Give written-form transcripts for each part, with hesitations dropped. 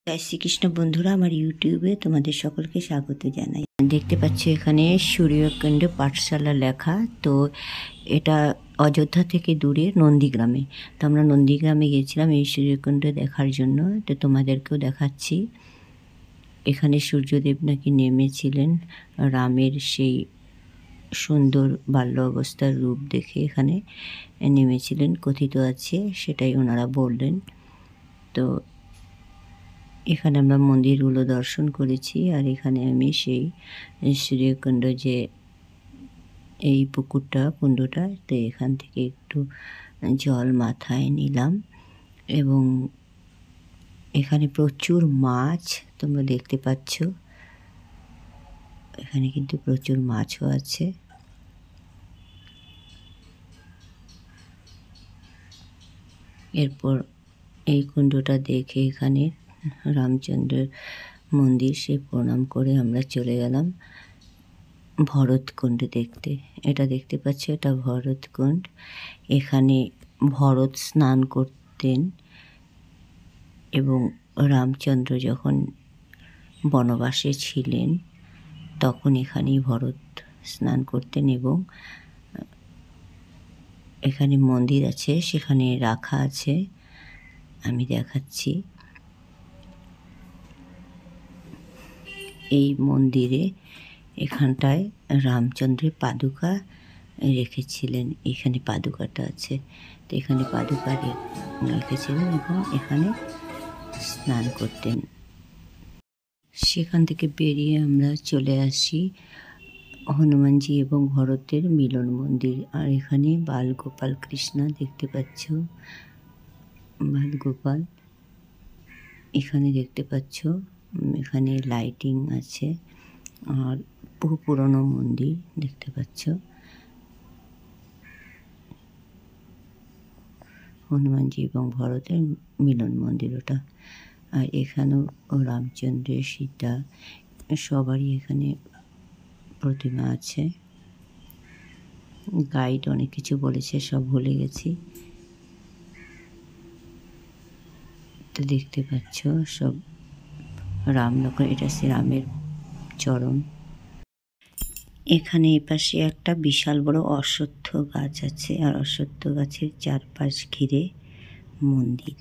জয় শ্রীকৃষ্ণ বন্ধুরা, আমার ইউটিউবে তোমাদের সকলকে স্বাগত জানাই। দেখতে পাচ্ছি এখানে সূর্যকুণ্ড পাঠশালা লেখা। তো এটা অযোধ্যা থেকে দূরে নন্দীগ্রামে। তো আমরা নন্দীগ্রামে গিয়েছিলাম এই সূর্যকুণ্ড দেখার জন্য। তো তোমাদেরকেও দেখাচ্ছি। এখানে সূর্যদেব নাকি নেমেছিলেন রামের সেই সুন্দর বাল্য অবস্থার রূপ দেখে এখানে নেমেছিলেন, কথিত আছে, সেটাই ওনারা বললেন। তো এখানে আমরা মন্দিরগুলো দর্শন করেছি। আর এখানে আমি সেই সূর্যকুণ্ড যে এই কুণ্ডটা, তো এখান থেকে একটু জল মাথায় নিলাম। এবং এখানে প্রচুর মাছ তোমরা দেখতে পাচ্ছ। এখানে কিন্তু প্রচুর মাছও আছে। এরপর এই কুণ্ডটা দেখে এখানে রামচন্দ্রের মন্দির, সে প্রণাম করে আমরা চলে গেলাম ভরতকুণ্ড দেখতে। এটা দেখতে পাচ্ছ, এটা ভরতকুণ্ড। এখানে ভরত স্নান করতেন এবং রামচন্দ্র যখন বনবাসে ছিলেন তখন এখানেই ভরত স্নান করতেন। এবং এখানে মন্দির আছে, সেখানে রাখা আছে, আমি দেখাচ্ছি। এই মন্দিরে এখানটায় রামচন্দ্রের পাদুকা রেখেছিলেন। এখানে পাদুকাটা আছে, তো এখানে পাদুকা রেখেছিলেন এবং এখানে স্নান করতেন। সেখান থেকে বেরিয়ে আমরা চলে আসি হনুমানজি এবং ভরতের মিলন মন্দির। আর এখানে বালগোপাল কৃষ্ণা দেখতে পাচ্ছ, বালগোপাল এখানে দেখতে পাচ্ছ। এখানে লাইটিং আছে আর বহু পুরনো মন্দির দেখতে পাচ্ছ। হনুমানজি এবং ভরতের মিলন মন্দির ওটা। আর এখানেও রামচন্দ্রের, সীতা, সবারই এখানে প্রতিমা আছে। গাইড অনেক কিছু বলেছে, সব ভুলে গেছি। তো দেখতে পাচ্ছ সব রাম লক্ষ্মণ, এটা শ্রীরামের চরণ। এখানে এপাশে একটা বিশাল বড় অশ্বত্থ গাছ আছে, আর অশ্বত্থ গাছের চারপাশ ঘিরে মন্দির।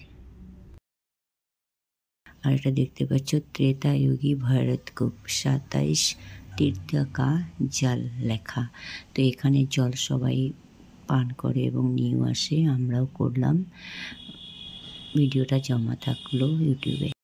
আর এটা দেখতে পাচ্ছ ত্রেতাযুগী ভরতকূপ 27 তীর্থ কা জল লেখা। তো এখানে জল সবাই পান করে এবং নিয়েও আসে, আমরাও করলাম। ভিডিওটা জমা থাকলো ইউটিউবে।